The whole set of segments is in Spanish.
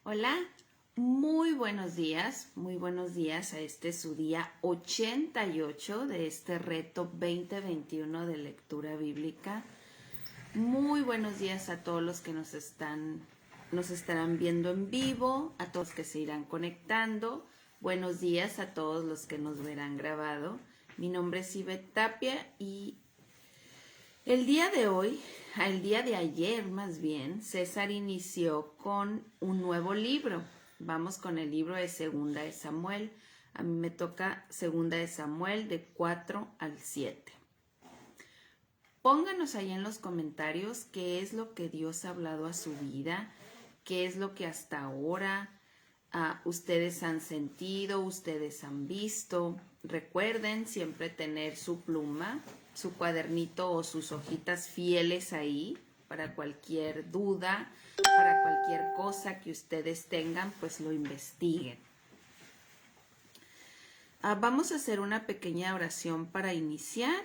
Hola, muy buenos días a este su día 88 de este reto 2021 de lectura bíblica. Muy buenos días a todos los que nos estarán viendo en vivo, a todos que se irán conectando. Buenos días a todos los que nos verán grabado. Mi nombre es Ivette Tapia y el día de ayer más bien, César inició con un nuevo libro. Vamos con el libro de Segunda de Samuel. A mí me toca Segunda de Samuel de 4 al 7. Pónganos ahí en los comentarios qué es lo que Dios ha hablado a su vida, qué es lo que hasta ahora ustedes han sentido, ustedes han visto. Recuerden siempre tener su pluma, su cuadernito o sus hojitas fieles ahí para cualquier duda, para cualquier cosa que ustedes tengan, pues lo investiguen. Vamos a hacer una pequeña oración para iniciar.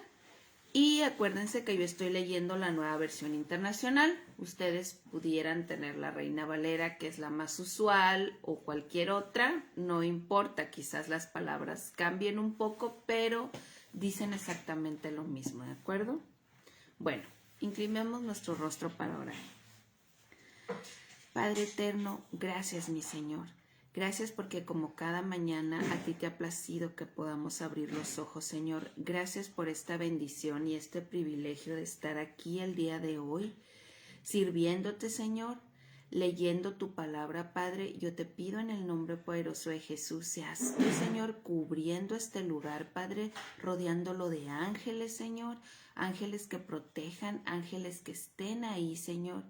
Y acuérdense que yo estoy leyendo la nueva versión internacional. Ustedes pudieran tener la Reina Valera, que es la más usual, o cualquier otra. No importa, quizás las palabras cambien un poco, pero dicen exactamente lo mismo, ¿de acuerdo? Bueno, inclinemos nuestro rostro para orar. Padre eterno, gracias mi Señor. Gracias porque como cada mañana a ti te ha placido que podamos abrir los ojos, Señor. Gracias por esta bendición y este privilegio de estar aquí el día de hoy, sirviéndote, Señor, leyendo tu palabra, Padre. Yo te pido en el nombre poderoso de Jesús, seas tú, Señor, cubriendo este lugar, Padre, rodeándolo de ángeles, Señor, ángeles que protejan, ángeles que estén ahí, Señor,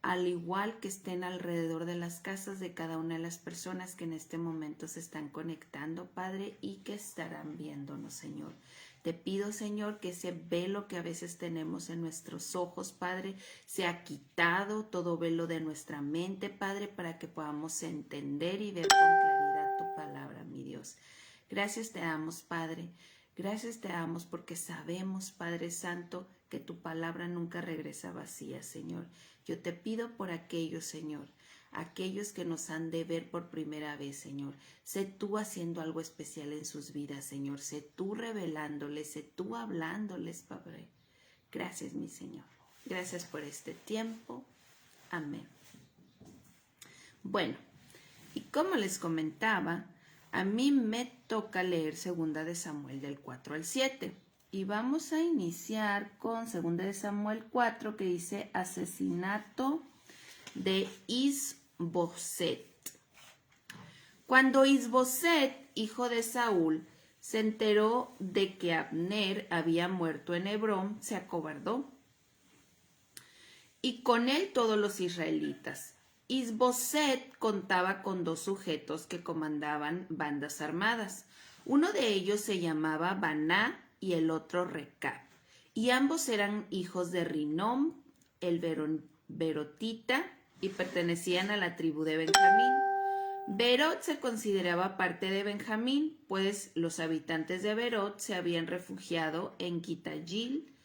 al igual que estén alrededor de las casas de cada una de las personas que en este momento se están conectando, Padre, y que estarán viéndonos, Señor. Te pido, Señor, que ese velo que a veces tenemos en nuestros ojos, Padre, sea quitado, todo velo de nuestra mente, Padre, para que podamos entender y ver con claridad tu palabra, mi Dios. Gracias te damos, Padre. Gracias te damos porque sabemos, Padre Santo, que tu palabra nunca regresa vacía, Señor. Yo te pido por aquellos, Señor, aquellos que nos han de ver por primera vez, Señor. Sé tú haciendo algo especial en sus vidas, Señor. Sé tú revelándoles, sé tú hablándoles, Padre. Gracias, mi Señor. Gracias por este tiempo. Amén. Bueno, y como les comentaba, a mí me toca leer Segunda de Samuel del 4 al 7. Y vamos a iniciar con Segunda de Samuel 4, que dice asesinato de Isboset. Cuando Isboset, hijo de Saúl, se enteró de que Abner había muerto en Hebrón, se acobardó. Y con él todos los israelitas. Isboset contaba con 2 sujetos que comandaban bandas armadas. Uno de ellos se llamaba Baná y el otro Recab. Y ambos eran hijos de Rinom, el Berotita, y pertenecían a la tribu de Benjamín. Berot se consideraba parte de Benjamín, pues los habitantes de Berot se habían refugiado en Quitayil,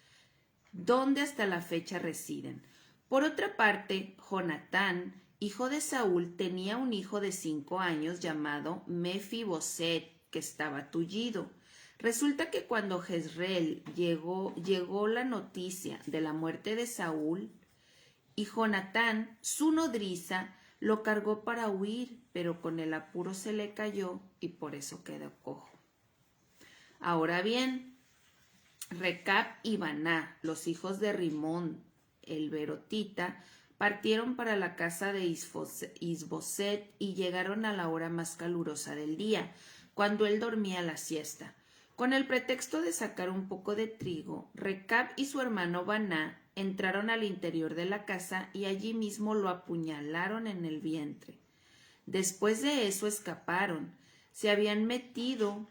donde hasta la fecha residen. Por otra parte, Jonatán, hijo de Saúl, tenía un hijo de 5 años llamado Mefiboset, que estaba tullido. Resulta que cuando Jezreel llegó la noticia de la muerte de Saúl, y Jonatán, su nodriza, lo cargó para huir, pero con el apuro se le cayó y por eso quedó cojo. Ahora bien, Recab y Baná, los hijos de Rimón, el Berotita, partieron para la casa de Isboset y llegaron a la hora más calurosa del día, cuando él dormía la siesta. Con el pretexto de sacar un poco de trigo, Recab y su hermano Baná entraron al interior de la casa y allí mismo lo apuñalaron en el vientre. Después de eso escaparon. Se habían metido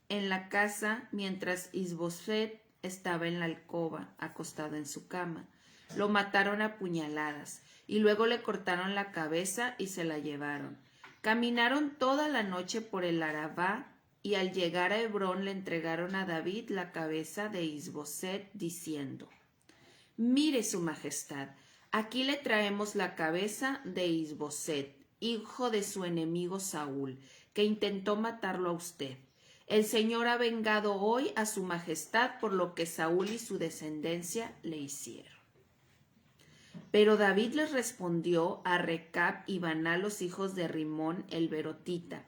en la casa mientras Isboset estaba en la alcoba, acostado en su cama. Lo mataron a puñaladas y luego le cortaron la cabeza y se la llevaron. Caminaron toda la noche por el Arabá y al llegar a Hebrón le entregaron a David la cabeza de Isboset diciendo: «Mire su majestad, Aquí le traemos la cabeza de Is-Boseth, hijo de su enemigo Saúl, que intentó matarlo a usted. El Señor ha vengado hoy a su majestad por lo que Saúl y su descendencia le hicieron. Pero David les respondió a Recab y Baná, los hijos de Rimón el Berotita: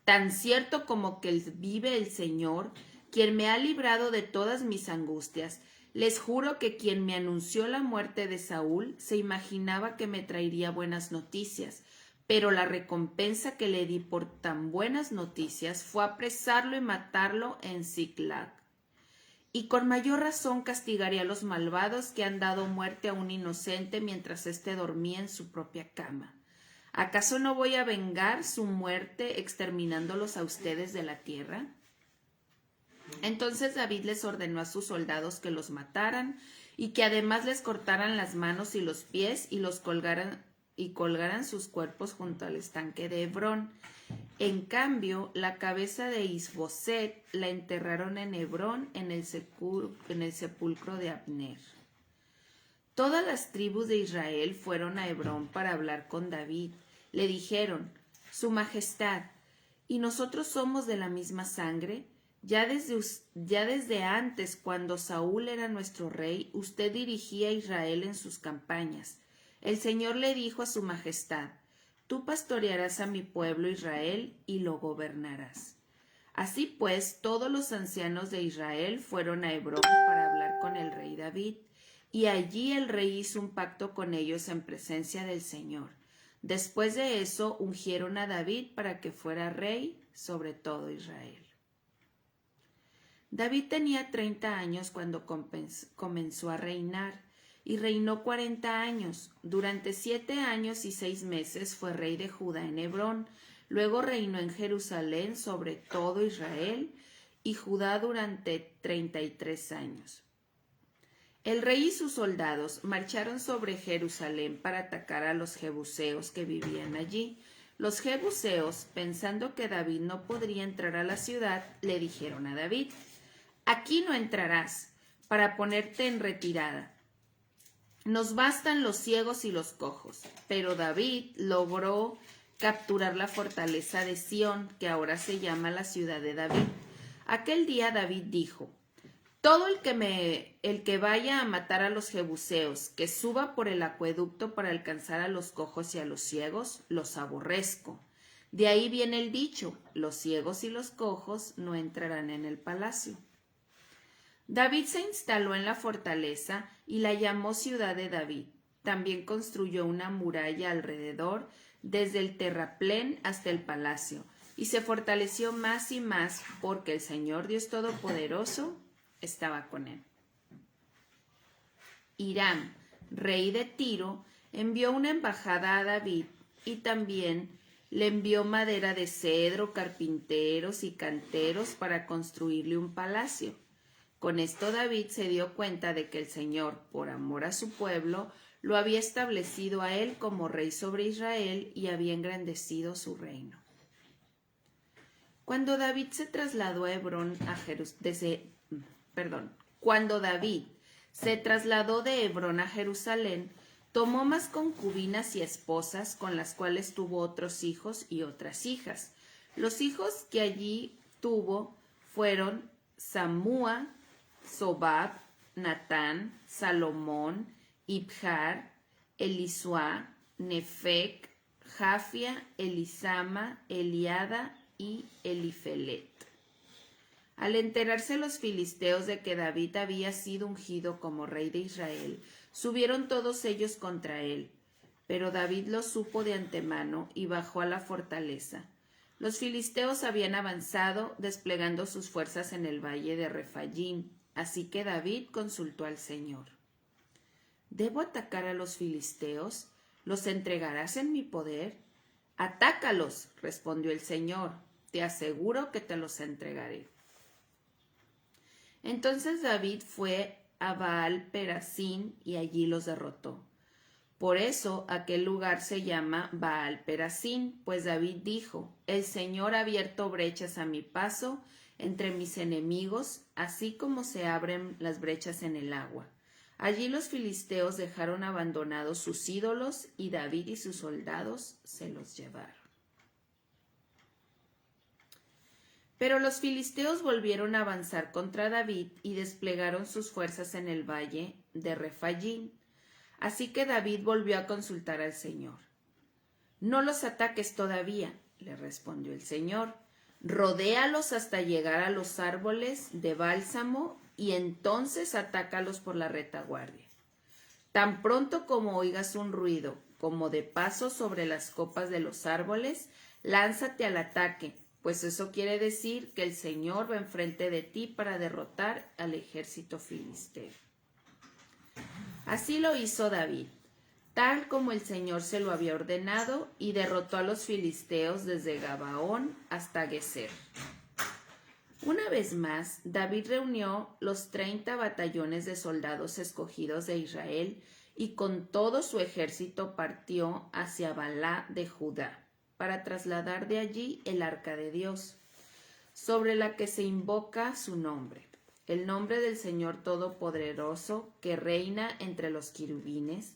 tan cierto como que vive el Señor, quien me ha librado de todas mis angustias, les juro que quien me anunció la muerte de Saúl se imaginaba que me traería buenas noticias, pero la recompensa que le di por tan buenas noticias fue apresarlo y matarlo en Ziklag. Y con mayor razón castigaré a los malvados que han dado muerte a un inocente mientras éste dormía en su propia cama. ¿Acaso no voy a vengar su muerte exterminándolos a ustedes de la tierra? Entonces David les ordenó a sus soldados que los mataran y que además les cortaran las manos y los pies y los colgaran sus cuerpos junto al estanque de Hebrón. En cambio, la cabeza de Is-Boseth la enterraron en Hebrón en el sepulcro de Abner. Todas las tribus de Israel fueron a Hebrón para hablar con David. Le dijeron: Su Majestad, ¿y nosotros somos de la misma sangre? Ya desde antes, cuando Saúl era nuestro rey, usted dirigía a Israel en sus campañas. El Señor le dijo a su Majestad: tú pastorearás a mi pueblo Israel y lo gobernarás. Así pues, todos los ancianos de Israel fueron a Hebrón para hablar con el rey David, y allí el rey hizo un pacto con ellos en presencia del Señor. Después de eso, ungieron a David para que fuera rey sobre todo Israel. David tenía 30 años cuando comenzó a reinar, y reinó 40 años. Durante 7 años y 6 meses fue rey de Judá en Hebrón. Luego reinó en Jerusalén sobre todo Israel y Judá durante 33 años. El rey y sus soldados marcharon sobre Jerusalén para atacar a los jebuseos que vivían allí. Los jebuseos, pensando que David no podría entrar a la ciudad, le dijeron a David: aquí no entrarás, para ponerte en retirada. Nos bastan los ciegos y los cojos. Pero David logró capturar la fortaleza de Sión, que ahora se llama la ciudad de David. Aquel día David dijo: todo el que vaya a matar a los jebuseos, que suba por el acueducto para alcanzar a los cojos y a los ciegos, los aborrezco. De ahí viene el dicho: los ciegos y los cojos no entrarán en el palacio. David se instaló en la fortaleza y la llamó Ciudad de David. También construyó una muralla alrededor, desde el terraplén hasta el palacio, y se fortaleció más y más porque el Señor Dios Todopoderoso estaba con él. Hiram, rey de Tiro, envió una embajada a David y también le envió madera de cedro, carpinteros y canteros para construirle un palacio. Con esto David se dio cuenta de que el Señor, por amor a su pueblo, lo había establecido a él como rey sobre Israel y había engrandecido su reino. Cuando David se trasladó a Hebrón Cuando David se trasladó de Hebrón a Jerusalén, tomó más concubinas y esposas, con las cuales tuvo otros hijos y otras hijas. Los hijos que allí tuvo fueron Samúa, Sobab, Natán, Salomón, Ibjar, Elisuá, Nefec, Jafia, Elisama, Eliada y Elifelet. Al enterarse los filisteos de que David había sido ungido como rey de Israel, subieron todos ellos contra él. Pero David lo supo de antemano y bajó a la fortaleza. Los filisteos habían avanzado, desplegando sus fuerzas en el valle de Refayim, así que David consultó al Señor. ¿Debo atacar a los filisteos? ¿Los entregarás en mi poder? Atácalos, respondió el Señor. Te aseguro que te los entregaré. Entonces David fue a Baal-Perasín y allí los derrotó. Por eso aquel lugar se llama Baal-Perasín, pues David dijo: el Señor ha abierto brechas a mi paso entre mis enemigos, así como se abren las brechas en el agua. Allí los filisteos dejaron abandonados sus ídolos y David y sus soldados se los llevaron. Pero los filisteos volvieron a avanzar contra David y desplegaron sus fuerzas en el valle de Refayín. Así que David volvió a consultar al Señor. «No los ataques todavía», le respondió el Señor. «Rodéalos hasta llegar a los árboles de bálsamo y entonces atácalos por la retaguardia. Tan pronto como oigas un ruido, como de pasos sobre las copas de los árboles, lánzate al ataque, pues eso quiere decir que el Señor va enfrente de ti para derrotar al ejército filisteo». Así lo hizo David, tal como el Señor se lo había ordenado, y derrotó a los filisteos desde Gabaón hasta Geser. Una vez más, David reunió los 30 batallones de soldados escogidos de Israel y con todo su ejército partió hacia Balá de Judá para trasladar de allí el arca de Dios, sobre la que se invoca su nombre, el nombre del Señor Todopoderoso que reina entre los querubines.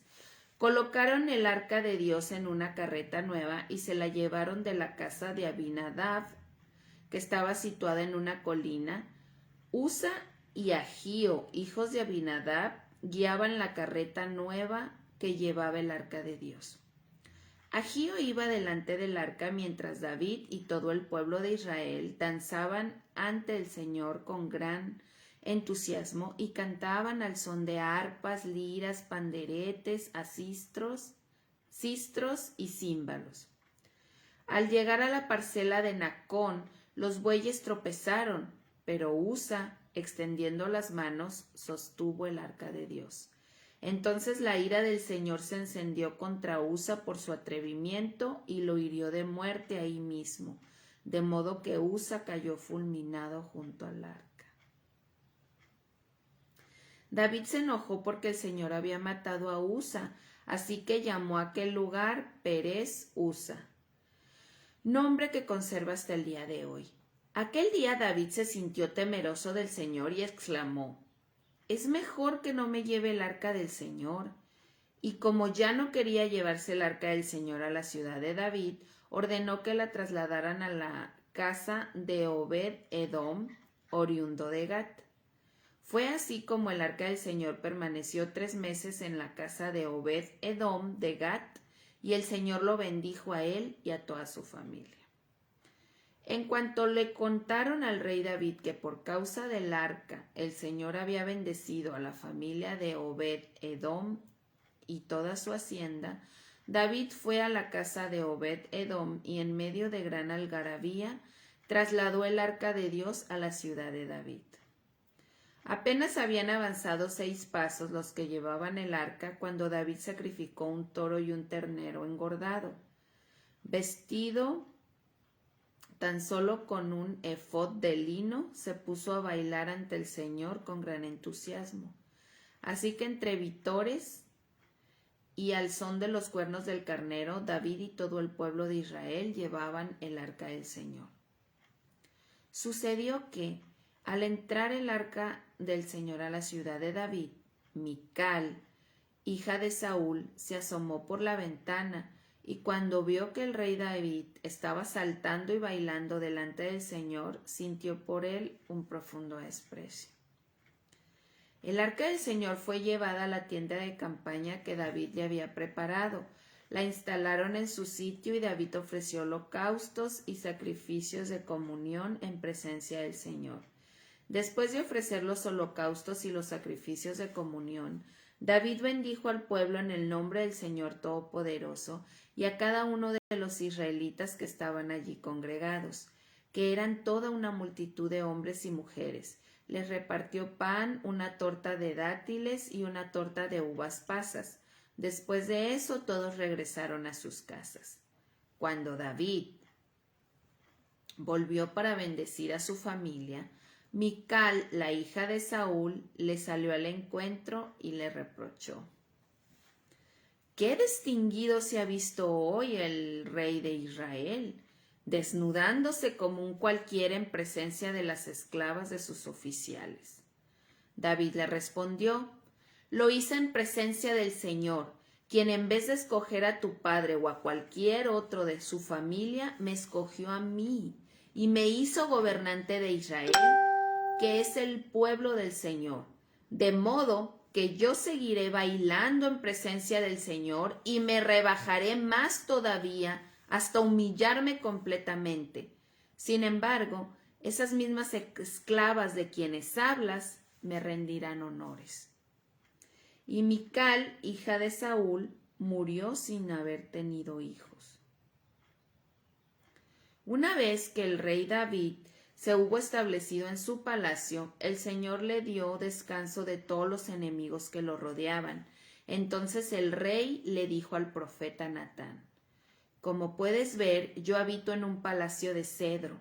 Colocaron el arca de Dios en una carreta nueva y se la llevaron de la casa de Abinadab, que estaba situada en una colina. Usa y Ahío, hijos de Abinadab, guiaban la carreta nueva que llevaba el arca de Dios. Ahío iba delante del arca mientras David y todo el pueblo de Israel danzaban ante el Señor con gran entusiasmo y cantaban al son de arpas, liras, panderetes, sistros y címbalos. Al llegar a la parcela de Nacón, los bueyes tropezaron, pero Usa, extendiendo las manos, sostuvo el arca de Dios. Entonces la ira del Señor se encendió contra Usa por su atrevimiento y lo hirió de muerte ahí mismo, de modo que Usa cayó fulminado junto al arca. David se enojó porque el Señor había matado a Usa, así que llamó a aquel lugar Perez Usa, nombre que conserva hasta el día de hoy. Aquel día David se sintió temeroso del Señor y exclamó: «Es mejor que no me lleve el arca del Señor». Y como ya no quería llevarse el arca del Señor a la ciudad de David, ordenó que la trasladaran a la casa de Obed-Edom, oriundo de Gat. Fue así como el arca del Señor permaneció 3 meses en la casa de Obed-Edom de Gat, y el Señor lo bendijo a él y a toda su familia. En cuanto le contaron al rey David que por causa del arca el Señor había bendecido a la familia de Obed-Edom y toda su hacienda, David fue a la casa de Obed-Edom y en medio de gran algarabía trasladó el arca de Dios a la ciudad de David. Apenas habían avanzado 6 pasos los que llevaban el arca cuando David sacrificó un toro y un ternero engordado. Vestido tan solo con un efod de lino, se puso a bailar ante el Señor con gran entusiasmo. Así que entre vítores y al son de los cuernos del carnero, David y todo el pueblo de Israel llevaban el arca del Señor. Sucedió que, al entrar el arca del Señor a la ciudad de David, Mical, hija de Saúl, se asomó por la ventana, y cuando vio que el rey David estaba saltando y bailando delante del Señor, sintió por él un profundo desprecio. El arca del Señor fue llevada a la tienda de campaña que David le había preparado. La instalaron en su sitio y David ofreció holocaustos y sacrificios de comunión en presencia del Señor. Después de ofrecer los holocaustos y los sacrificios de comunión, David bendijo al pueblo en el nombre del Señor Todopoderoso y a cada uno de los israelitas que estaban allí congregados, que eran toda una multitud de hombres y mujeres. Les repartió pan, una torta de dátiles y una torta de uvas pasas. Después de eso, todos regresaron a sus casas. Cuando David volvió para bendecir a su familia, Mical, la hija de Saúl, le salió al encuentro y le reprochó: «¿Qué distinguido se ha visto hoy el rey de Israel, desnudándose como un cualquiera en presencia de las esclavas de sus oficiales?» David le respondió: Lo hice en presencia del Señor, quien en vez de escoger a tu padre o a cualquier otro de su familia, me escogió a mí y me hizo gobernante de Israel, que es el pueblo del Señor. De modo que yo seguiré bailando en presencia del Señor y me rebajaré más todavía hasta humillarme completamente. Sin embargo, esas mismas esclavas de quienes hablas me rendirán honores. Y Mical, hija de Saúl, murió sin haber tenido hijos. Una vez que el rey David se hubo establecido en su palacio, el Señor le dio descanso de todos los enemigos que lo rodeaban. Entonces el rey le dijo al profeta Natán: Como puedes ver, yo habito en un palacio de cedro,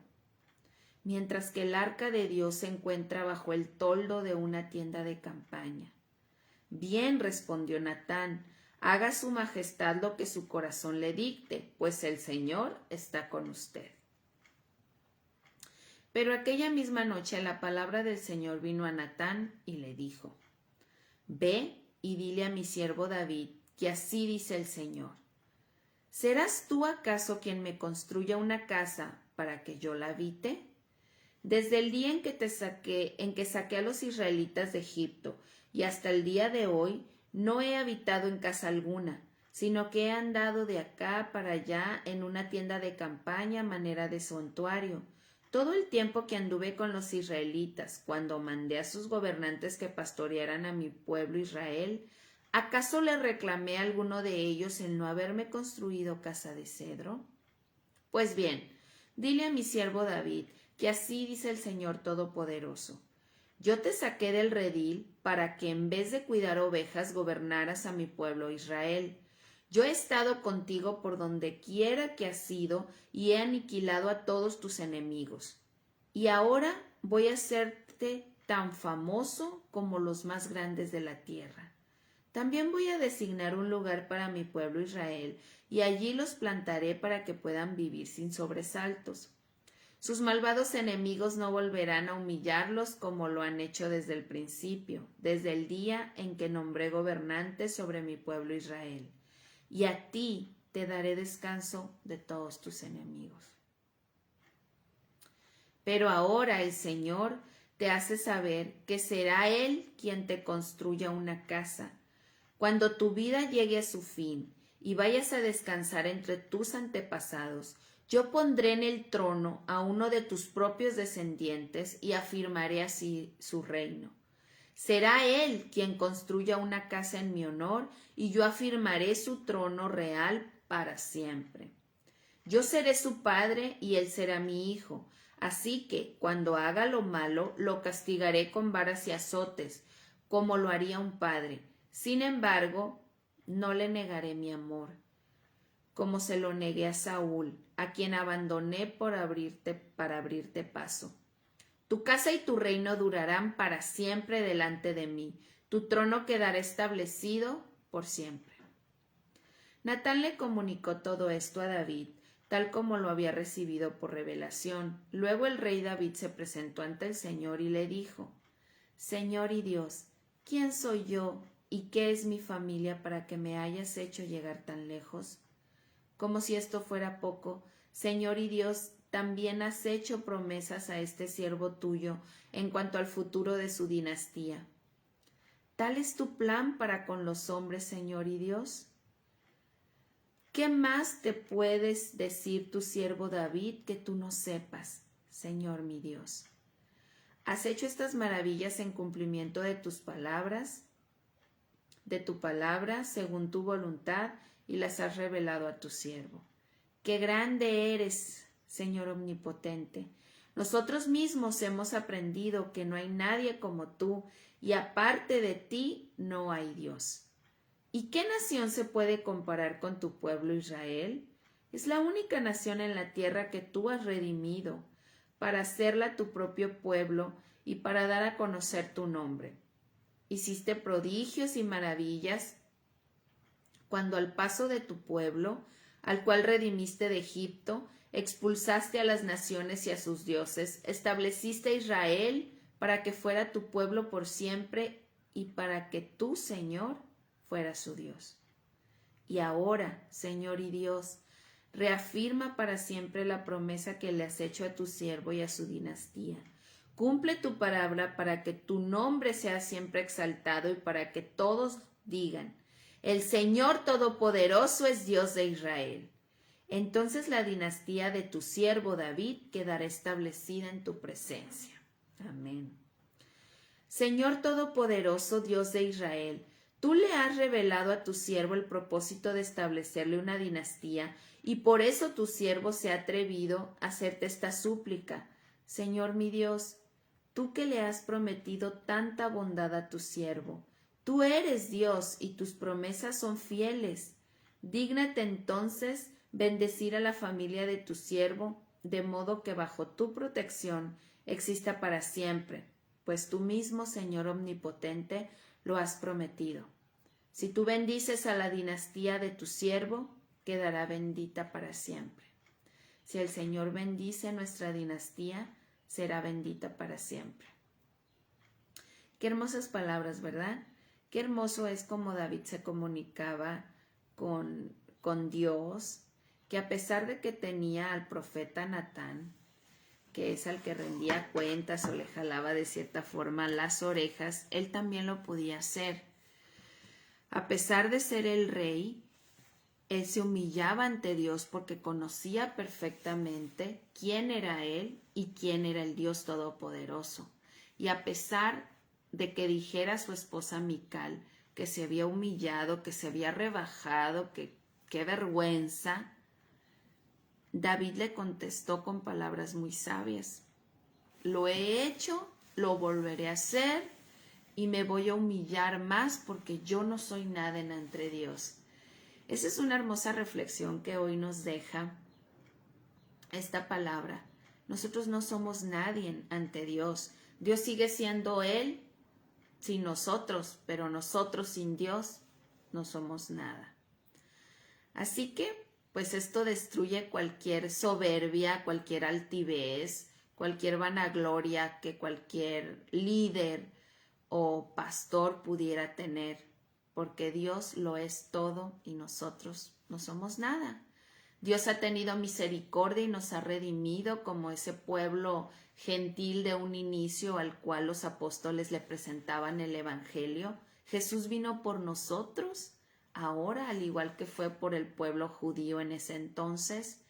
mientras que el arca de Dios se encuentra bajo el toldo de una tienda de campaña. Bien, respondió Natán, haga su majestad lo que su corazón le dicte, pues el Señor está con usted. Pero aquella misma noche la palabra del Señor vino a Natán y le dijo: Ve y dile a mi siervo David que así dice el Señor: ¿Serás tú acaso quien me construya una casa para que yo la habite? Desde el día en que saqué a los israelitas de Egipto y hasta el día de hoy, no he habitado en casa alguna, sino que he andado de acá para allá en una tienda de campaña a manera de santuario. Todo el tiempo que anduve con los israelitas, cuando mandé a sus gobernantes que pastorearan a mi pueblo Israel, ¿acaso le reclamé a alguno de ellos el no haberme construido casa de cedro? Pues bien, dile a mi siervo David que así dice el Señor Todopoderoso: Yo te saqué del redil para que en vez de cuidar ovejas gobernaras a mi pueblo Israel. Yo he estado contigo por donde quiera que has ido y he aniquilado a todos tus enemigos. Y ahora voy a hacerte tan famoso como los más grandes de la tierra. También voy a designar un lugar para mi pueblo Israel y allí los plantaré para que puedan vivir sin sobresaltos. Sus malvados enemigos no volverán a humillarlos como lo han hecho desde el principio, desde el día en que nombré gobernantes sobre mi pueblo Israel. Y a ti te daré descanso de todos tus enemigos. Pero ahora el Señor te hace saber que será Él quien te construya una casa. Cuando tu vida llegue a su fin y vayas a descansar entre tus antepasados, yo pondré en el trono a uno de tus propios descendientes y afirmaré así su reino. Será él quien construya una casa en mi honor y yo afirmaré su trono real para siempre. Yo seré su padre y él será mi hijo, así que cuando haga lo malo lo castigaré con varas y azotes, como lo haría un padre. Sin embargo, no le negaré mi amor, como se lo negué a Saúl, a quien abandoné para abrirte paso. Tu casa y tu reino durarán para siempre delante de mí. Tu trono quedará establecido por siempre. Natán le comunicó todo esto a David, tal como lo había recibido por revelación. Luego el rey David se presentó ante el Señor y le dijo: Señor y Dios, ¿quién soy yo y qué es mi familia para que me hayas hecho llegar tan lejos? Como si esto fuera poco, Señor y Dios, también has hecho promesas a este siervo tuyo en cuanto al futuro de su dinastía. ¿Tal es tu plan para con los hombres, Señor y Dios? ¿Qué más te puedes decir tu siervo David que tú no sepas, Señor mi Dios? ¿Has hecho estas maravillas en cumplimiento de tus palabras, de tu palabra, según tu voluntad, y las has revelado a tu siervo? ¡Qué grande eres, Señor omnipotente! Nosotros mismos hemos aprendido que no hay nadie como tú, y aparte de ti no hay Dios. ¿Y qué nación se puede comparar con tu pueblo Israel? Es la única nación en la tierra que tú has redimido, para hacerla tu propio pueblo y para dar a conocer tu nombre. Hiciste prodigios y maravillas cuando al paso de tu pueblo, al cual redimiste de Egipto, expulsaste a las naciones y a sus dioses, estableciste a Israel para que fuera tu pueblo por siempre y para que tú, Señor, fueras su Dios. Y ahora, Señor y Dios, reafirma para siempre la promesa que le has hecho a tu siervo y a su dinastía. Cumple tu palabra para que tu nombre sea siempre exaltado y para que todos digan, el Señor Todopoderoso es Dios de Israel. Entonces la dinastía de tu siervo David quedará establecida en tu presencia. Amén. Señor Todopoderoso, Dios de Israel, tú le has revelado a tu siervo el propósito de establecerle una dinastía, y por eso tu siervo se ha atrevido a hacerte esta súplica. Señor mi Dios, tú que le has prometido tanta bondad a tu siervo, tú eres Dios y tus promesas son fieles. Dígnate entonces bendecir a la familia de tu siervo, de modo que bajo tu protección exista para siempre, pues tú mismo, Señor omnipotente, lo has prometido. Si tú bendices a la dinastía de tu siervo, quedará bendita para siempre. Si el Señor bendice nuestra dinastía, será bendita para siempre. Qué hermosas palabras, ¿verdad? Qué hermoso es como David se comunicaba con Dios, que a pesar de que tenía al profeta Natán, que es al que rendía cuentas o le jalaba de cierta forma las orejas, él también lo podía hacer. A pesar de ser el rey, él se humillaba ante Dios porque conocía perfectamente quién era él y quién era el Dios Todopoderoso. Y a pesar de que dijera a su esposa Mical que se había humillado, que se había rebajado, que qué vergüenza, David le contestó con palabras muy sabias. Lo he hecho, lo volveré a hacer y me voy a humillar más porque yo no soy nada ante Dios. Esa es una hermosa reflexión que hoy nos deja esta palabra. Nosotros no somos nadie ante Dios. Dios sigue siendo Él sin nosotros, pero nosotros sin Dios no somos nada. Así que, pues esto destruye cualquier soberbia, cualquier altivez, cualquier vanagloria que cualquier líder o pastor pudiera tener, porque Dios lo es todo y nosotros no somos nada. Dios ha tenido misericordia y nos ha redimido como ese pueblo gentil de un inicio al cual los apóstoles le presentaban el evangelio. Jesús vino por nosotros ahora, al igual que fue por el pueblo judío en ese entonces,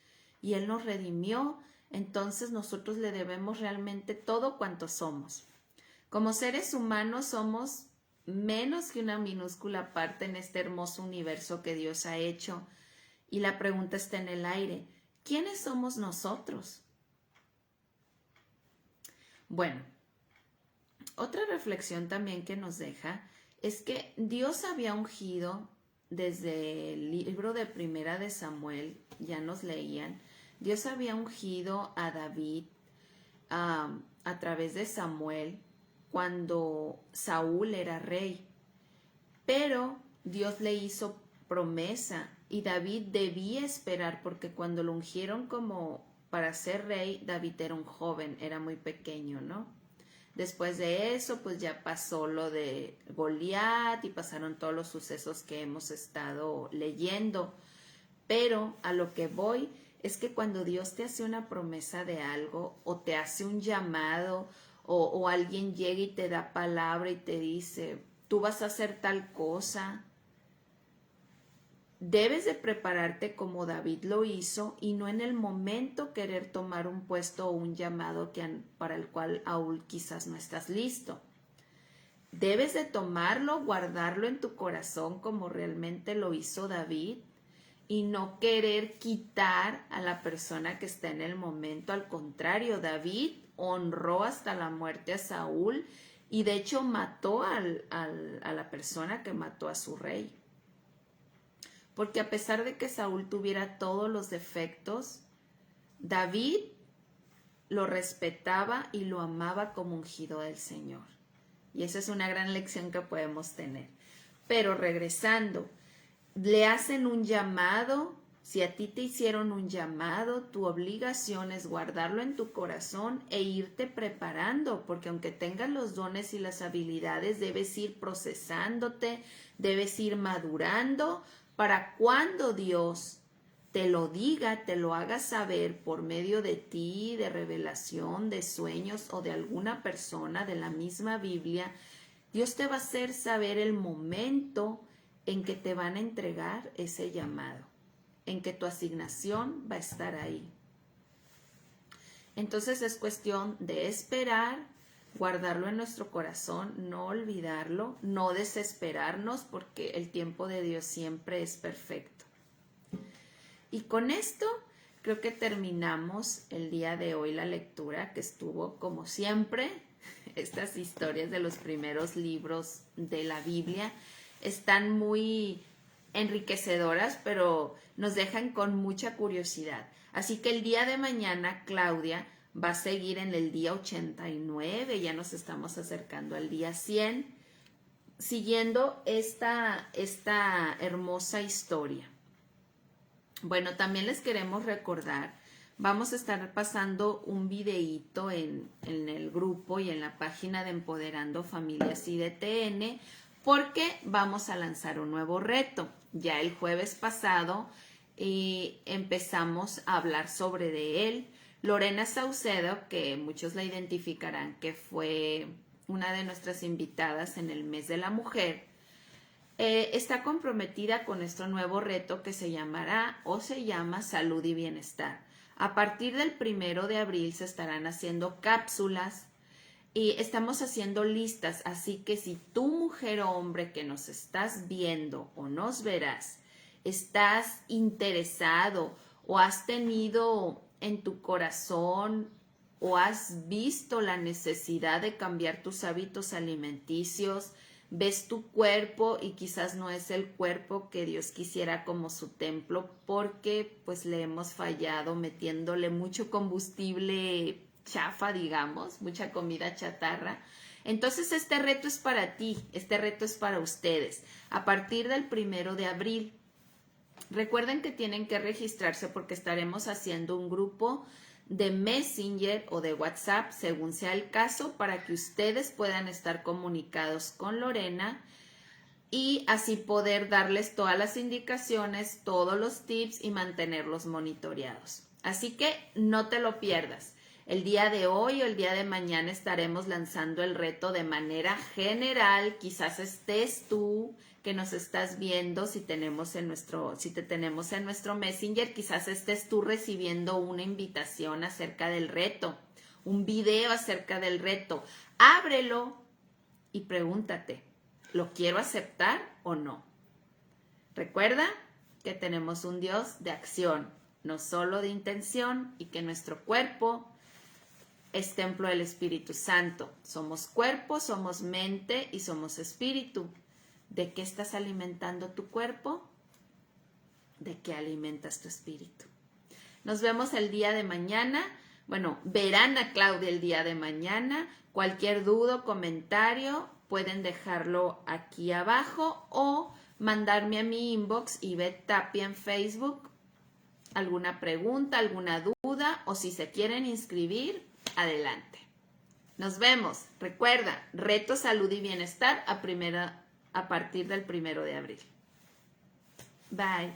y Él nos redimió. Entonces nosotros le debemos realmente todo cuanto somos. Como seres humanos somos menos que una minúscula parte en este hermoso universo que Dios ha hecho. Y la pregunta está en el aire. ¿Quiénes somos nosotros? Bueno, otra reflexión también que nos deja es que Dios había ungido desde el libro de Primera de Samuel, ya nos leían, Dios había ungido a David a través de Samuel cuando Saúl era rey, pero Dios le hizo promesa y David debía esperar porque cuando lo ungieron como para ser rey, David era un joven, era muy pequeño, ¿no? Después de eso, pues ya pasó lo de Goliat y pasaron todos los sucesos que hemos estado leyendo. Pero a lo que voy es que cuando Dios te hace una promesa de algo o te hace un llamado o alguien llega y te da palabra y te dice, tú vas a hacer tal cosa, debes de prepararte como David lo hizo y no en el momento querer tomar un puesto o un llamado para el cual aún quizás no estás listo. Debes de tomarlo, guardarlo en tu corazón como realmente lo hizo David y no querer quitar a la persona que está en el momento. Al contrario, David honró hasta la muerte a Saúl y de hecho mató a la persona que mató a su rey. Porque a pesar de que Saúl tuviera todos los defectos, David lo respetaba y lo amaba como ungido del Señor. Y esa es una gran lección que podemos tener. Pero regresando, le hacen un llamado Si a ti te hicieron un llamado, tu obligación es guardarlo en tu corazón e irte preparando, porque aunque tengas los dones y las habilidades, debes ir procesándote, debes ir madurando para cuando Dios te lo diga, te lo haga saber por medio de ti, de revelación, de sueños o de alguna persona de la misma Biblia. Dios te va a hacer saber el momento en que te van a entregar ese llamado, en que tu asignación va a estar ahí. Entonces es cuestión de esperar, guardarlo en nuestro corazón, no olvidarlo, no desesperarnos, porque el tiempo de Dios siempre es perfecto. Y con esto creo que terminamos el día de hoy la lectura, que estuvo como siempre. Estas historias de los primeros libros de la Biblia están muy enriquecedoras, pero nos dejan con mucha curiosidad. Así que el día de mañana Claudia va a seguir en el día 89, ya nos estamos acercando al día 100, siguiendo esta hermosa historia. Bueno, también les queremos recordar, vamos a estar pasando un videíto en el grupo y en la página de Empoderando Familias IDTN, porque vamos a lanzar un nuevo reto. Ya el jueves pasado empezamos a hablar sobre de él. Lorena Saucedo, que muchos la identificarán, que fue una de nuestras invitadas en el mes de la mujer, está comprometida con nuestro nuevo reto que se llamará o se llama Salud y Bienestar. A partir del 1 de abril se estarán haciendo cápsulas y estamos haciendo listas, así que si tú, mujer o hombre que nos estás viendo o nos verás, estás interesado o has tenido en tu corazón o has visto la necesidad de cambiar tus hábitos alimenticios, ves tu cuerpo y quizás no es el cuerpo que Dios quisiera como su templo, porque pues le hemos fallado metiéndole mucho combustible chafa, digamos, mucha comida chatarra. Entonces este reto es para ti, este reto es para ustedes. A partir del 1 de abril, recuerden que tienen que registrarse porque estaremos haciendo un grupo de Messenger o de WhatsApp, según sea el caso, para que ustedes puedan estar comunicados con Lorena y así poder darles todas las indicaciones, todos los tips y mantenerlos monitoreados. Así que no te lo pierdas. El día de hoy o el día de mañana estaremos lanzando el reto de manera general. Quizás estés tú que nos estás viendo, si te tenemos en nuestro Messenger, quizás estés tú recibiendo una invitación acerca del reto, un video acerca del reto. Ábrelo y pregúntate, ¿lo quiero aceptar o no? Recuerda que tenemos un Dios de acción, no solo de intención, y que nuestro cuerpo es templo del Espíritu Santo. Somos cuerpo, somos mente y somos espíritu. ¿De qué estás alimentando tu cuerpo? ¿De qué alimentas tu espíritu? Nos vemos el día de mañana. Bueno, verán a Claudia el día de mañana. Cualquier duda o comentario pueden dejarlo aquí abajo o mandarme a mi inbox Ivette Tapia en Facebook. Alguna pregunta, alguna duda o si se quieren inscribir, adelante. Nos vemos. Recuerda, reto salud y bienestar a partir del 1 de abril. Bye.